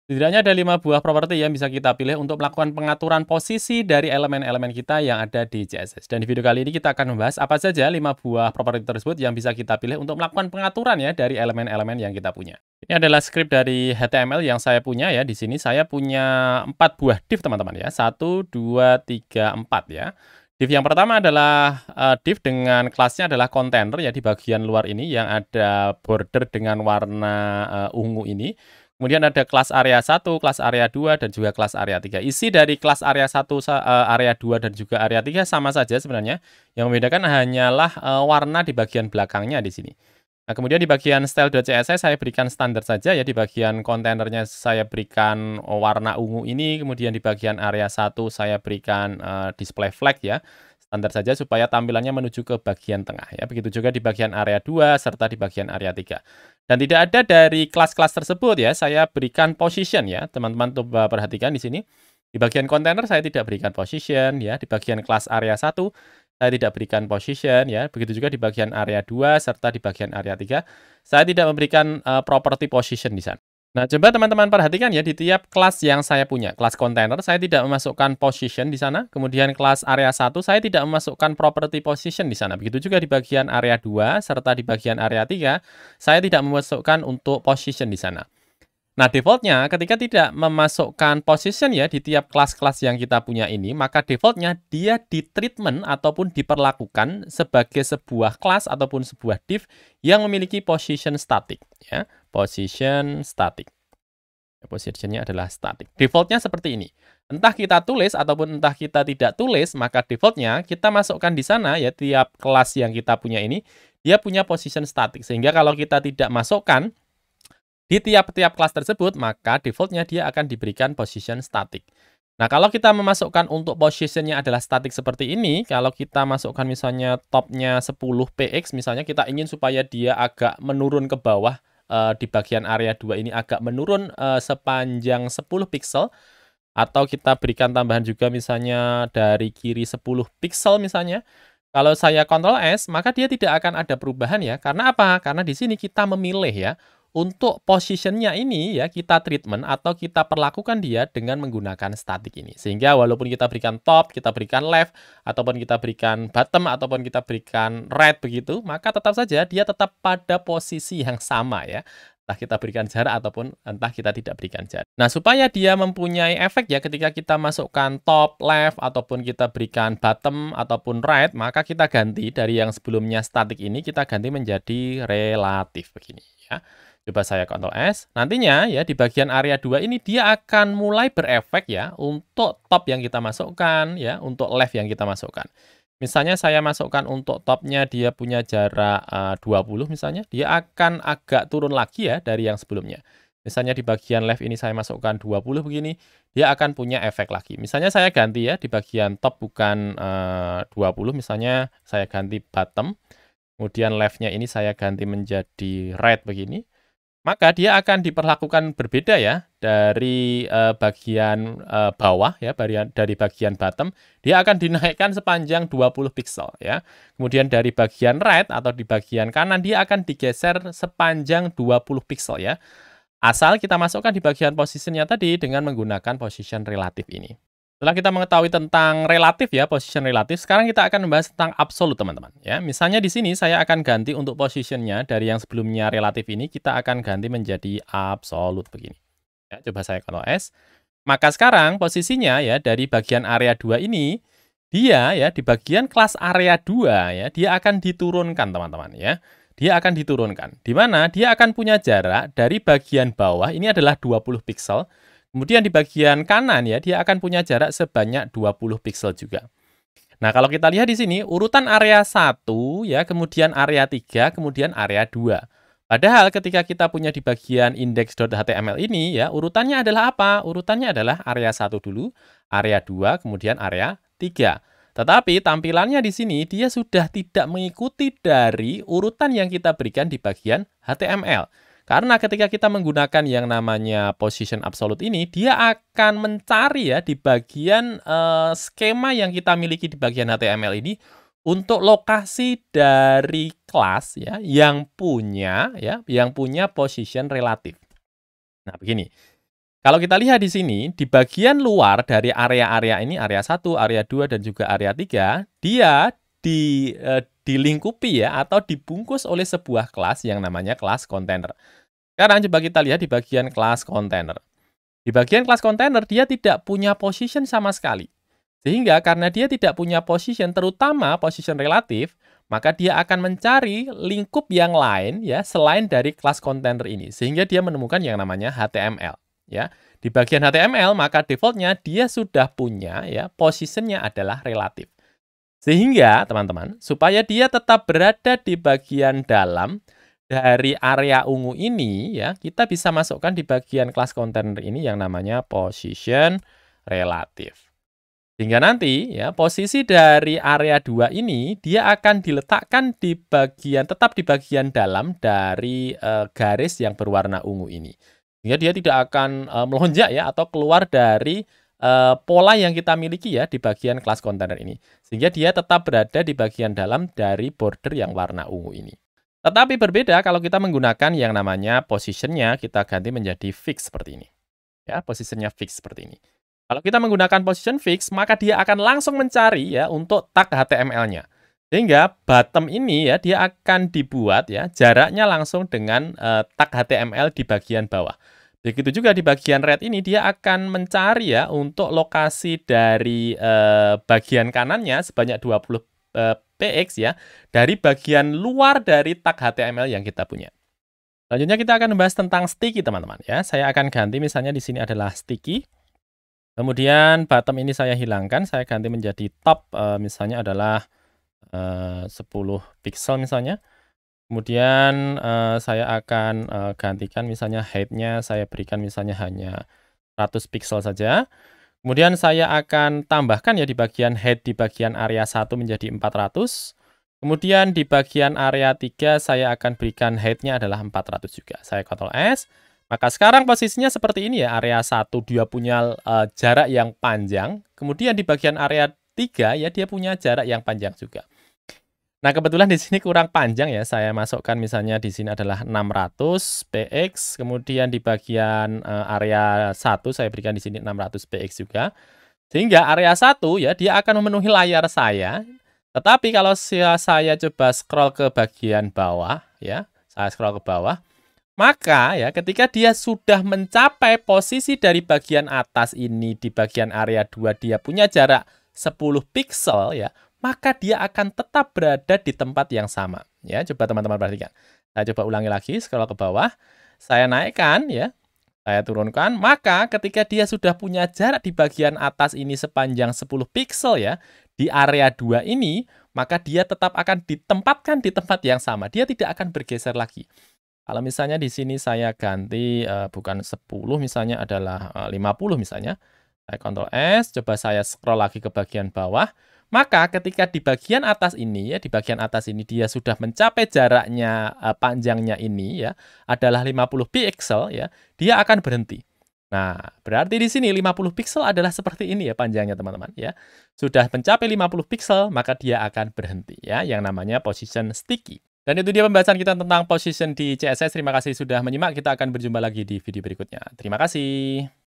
Setidaknya ada 5 buah properti yang bisa kita pilih untuk melakukan pengaturan posisi dari elemen-elemen kita yang ada di CSS. Dan di video kali ini kita akan membahas apa saja 5 buah properti tersebut yang bisa kita pilih untuk melakukan pengaturan ya dari elemen-elemen yang kita punya. Ini adalah script dari HTML yang saya punya ya. Di sini saya punya 4 buah div teman-teman ya. 1, 2, 3, 4 ya. Div yang pertama adalah div dengan kelasnya adalah container ya di bagian luar ini yang ada border dengan warna ungu ini. Kemudian ada kelas area 1, kelas area 2, dan juga kelas area 3. Isi dari kelas area 1, area 2, dan juga area 3 sama saja sebenarnya. Yang membedakan hanyalah warna di bagian belakangnya di sini. Nah, kemudian di bagian style.css saya berikan standar saja ya. Di bagian kontainernya saya berikan warna ungu ini. Kemudian di bagian area 1 saya berikan display flag ya. Standar saja supaya tampilannya menuju ke bagian tengah ya. Begitu juga di bagian area 2 serta di bagian area 3. Dan tidak ada dari kelas-kelas tersebut ya, saya berikan position ya. Teman-teman coba perhatikan di sini. Di bagian kontainer saya tidak berikan position ya. Di bagian kelas area 1 saya tidak berikan position ya. Begitu juga di bagian area 2 serta di bagian area 3 saya tidak memberikan property position di sana. Nah, coba teman-teman perhatikan ya, di tiap kelas yang saya punya. Kelas container, saya tidak memasukkan position di sana. Kemudian kelas area 1, saya tidak memasukkan property position di sana. Begitu juga di bagian area 2, serta di bagian area 3, saya tidak memasukkan untuk position di sana. Nah, defaultnya ketika tidak memasukkan position ya di tiap kelas-kelas yang kita punya ini, maka defaultnya dia di-treatment ataupun diperlakukan sebagai sebuah kelas ataupun sebuah div yang memiliki position static ya. Position static. Positionnya adalah static. Defaultnya seperti ini. Entah kita tulis ataupun entah kita tidak tulis, maka defaultnya kita masukkan di sana ya tiap kelas yang kita punya ini, dia punya position static. Sehingga kalau kita tidak masukkan di tiap-tiap kelas tersebut, maka defaultnya dia akan diberikan position static. Nah, kalau kita memasukkan untuk positionnya adalah static seperti ini, kalau kita masukkan misalnya topnya 10 px, misalnya kita ingin supaya dia agak menurun ke bawah, di bagian area 2 ini agak menurun sepanjang 10 pixel, atau kita berikan tambahan juga misalnya dari kiri 10 pixel misalnya. Kalau saya Ctrl S, maka dia tidak akan ada perubahan ya. Karena apa? Karena di sini kita memilih ya, untuk positionnya ini ya, kita treatment atau kita perlakukan dia dengan menggunakan static ini. Sehingga walaupun kita berikan top, kita berikan left, ataupun kita berikan bottom, ataupun kita berikan right begitu, maka tetap saja dia tetap pada posisi yang sama ya. Entah kita berikan jarak ataupun entah kita tidak berikan jarak. Nah, supaya dia mempunyai efek ya ketika kita masukkan top, left, ataupun kita berikan bottom ataupun right, maka kita ganti dari yang sebelumnya static ini, kita ganti menjadi relatif begini ya. Coba saya Ctrl S. Nantinya ya di bagian area 2 ini dia akan mulai berefek ya untuk top yang kita masukkan ya, untuk left yang kita masukkan. Misalnya saya masukkan untuk topnya dia punya jarak 20 misalnya, dia akan agak turun lagi ya dari yang sebelumnya. Misalnya di bagian left ini saya masukkan 20 begini, dia akan punya efek lagi. Misalnya saya ganti ya di bagian top bukan 20, misalnya saya ganti bottom, kemudian left-nya ini saya ganti menjadi right begini. Maka dia akan diperlakukan berbeda ya dari bagian bawah ya, dari bagian bottom, dia akan dinaikkan sepanjang 20 pixel ya. Kemudian dari bagian right atau di bagian kanan dia akan digeser sepanjang 20 pixel ya. Asal kita masukkan di bagian posisinya tadi dengan menggunakan position relatif ini. Setelah kita mengetahui tentang relatif ya, position relatif, sekarang kita akan membahas tentang absolute teman-teman. Ya, misalnya di sini saya akan ganti untuk positionnya dari yang sebelumnya relatif ini, kita akan ganti menjadi absolute begini. Ya, coba saya Ctrl S. Maka sekarang posisinya ya dari bagian area 2 ini, dia ya di bagian kelas area 2 ya, dia akan diturunkan teman-teman ya. Dia akan diturunkan. Di mana dia akan punya jarak dari bagian bawah, ini adalah 20 pixel. Kemudian di bagian kanan ya, dia akan punya jarak sebanyak 20 pixel juga. Nah, kalau kita lihat di sini, urutan area 1, ya, kemudian area 3, kemudian area 2. Padahal ketika kita punya di bagian index.html ini, ya, urutannya adalah apa? Urutannya adalah area 1 dulu, area 2, kemudian area 3. Tetapi tampilannya di sini, dia sudah tidak mengikuti dari urutan yang kita berikan di bagian HTML. Karena ketika kita menggunakan yang namanya position absolute ini, dia akan mencari ya di bagian skema yang kita miliki di bagian HTML ini untuk lokasi dari kelas ya yang punya position relatif. Nah, begini. Kalau kita lihat di sini, di bagian luar dari area-area ini, area 1, area 2, dan juga area 3, dia dilingkupi ya, atau dibungkus oleh sebuah kelas yang namanya kelas kontainer. Sekarang coba kita lihat di bagian kelas kontainer. Di bagian kelas kontainer, dia tidak punya position sama sekali. Sehingga karena dia tidak punya position, terutama position relatif, maka dia akan mencari lingkup yang lain ya selain dari kelas kontainer ini. Sehingga dia menemukan yang namanya HTML. Ya, di bagian HTML maka defaultnya dia sudah punya ya positionnya adalah relatif. Sehingga teman-teman supaya dia tetap berada di bagian dalam dari area ungu ini ya kita bisa masukkan di bagian kelas kontainer ini yang namanya position relatif. Sehingga nanti ya posisi dari area 2 ini dia akan diletakkan di bagian tetap di bagian dalam dari garis yang berwarna ungu ini. Sehingga dia tidak akan melonjak ya atau keluar dari pola yang kita miliki ya di bagian kelas kontainer ini. Sehingga dia tetap berada di bagian dalam dari border yang warna ungu ini. Tetapi berbeda kalau kita menggunakan yang namanya positionnya kita ganti menjadi fix seperti ini. Ya, positionnya fix seperti ini. Kalau kita menggunakan position fix, maka dia akan langsung mencari ya untuk tag HTML-nya. Sehingga bottom ini ya dia akan dibuat ya jaraknya langsung dengan tag HTML di bagian bawah. Begitu juga di bagian red ini dia akan mencari ya untuk lokasi dari bagian kanannya sebanyak 20 px ya dari bagian luar dari tag HTML yang kita punya. Selanjutnya kita akan membahas tentang sticky teman-teman ya. Saya akan ganti misalnya di sini adalah sticky. Kemudian bottom ini saya hilangkan, saya ganti menjadi top misalnya adalah 10 pixel misalnya. Kemudian saya akan gantikan misalnya height-nya saya berikan misalnya hanya 100 pixel saja. Kemudian saya akan tambahkan ya di bagian height di bagian area 1 menjadi 400. Kemudian di bagian area 3 saya akan berikan height-nya adalah 400 juga. Saya Ctrl S. Maka sekarang posisinya seperti ini ya, area 1 dia punya jarak yang panjang, kemudian di bagian area 3 ya dia punya jarak yang panjang juga. Nah, kebetulan di sini kurang panjang ya, saya masukkan misalnya di sini adalah 600 px, kemudian di bagian area 1 saya berikan di sini 600 px juga. Sehingga area 1 ya dia akan memenuhi layar saya. Tetapi kalau saya coba scroll ke bagian bawah ya, saya scroll ke bawah, maka ya ketika dia sudah mencapai posisi dari bagian atas ini di bagian area 2 dia punya jarak 10 pixel ya, maka dia akan tetap berada di tempat yang sama. Ya, coba teman-teman perhatikan. Saya coba ulangi lagi, scroll ke bawah. Saya naikkan ya. Saya turunkan, maka ketika dia sudah punya jarak di bagian atas ini sepanjang 10 pixel ya, di area 2 ini, maka dia tetap akan ditempatkan di tempat yang sama. Dia tidak akan bergeser lagi. Kalau misalnya di sini saya ganti bukan 10 misalnya adalah 50 misalnya. Saya Ctrl S, coba saya scroll lagi ke bagian bawah. Maka ketika di bagian atas ini ya, di bagian atas ini dia sudah mencapai jaraknya panjangnya ini ya adalah 50 pixel ya, dia akan berhenti. Nah, berarti di sini 50 pixel adalah seperti ini ya panjangnya teman-teman ya. Sudah mencapai 50 pixel maka dia akan berhenti ya, yang namanya position sticky. Dan itu dia pembahasan kita tentang position di CSS. Terima kasih sudah menyimak. Kita akan berjumpa lagi di video berikutnya. Terima kasih.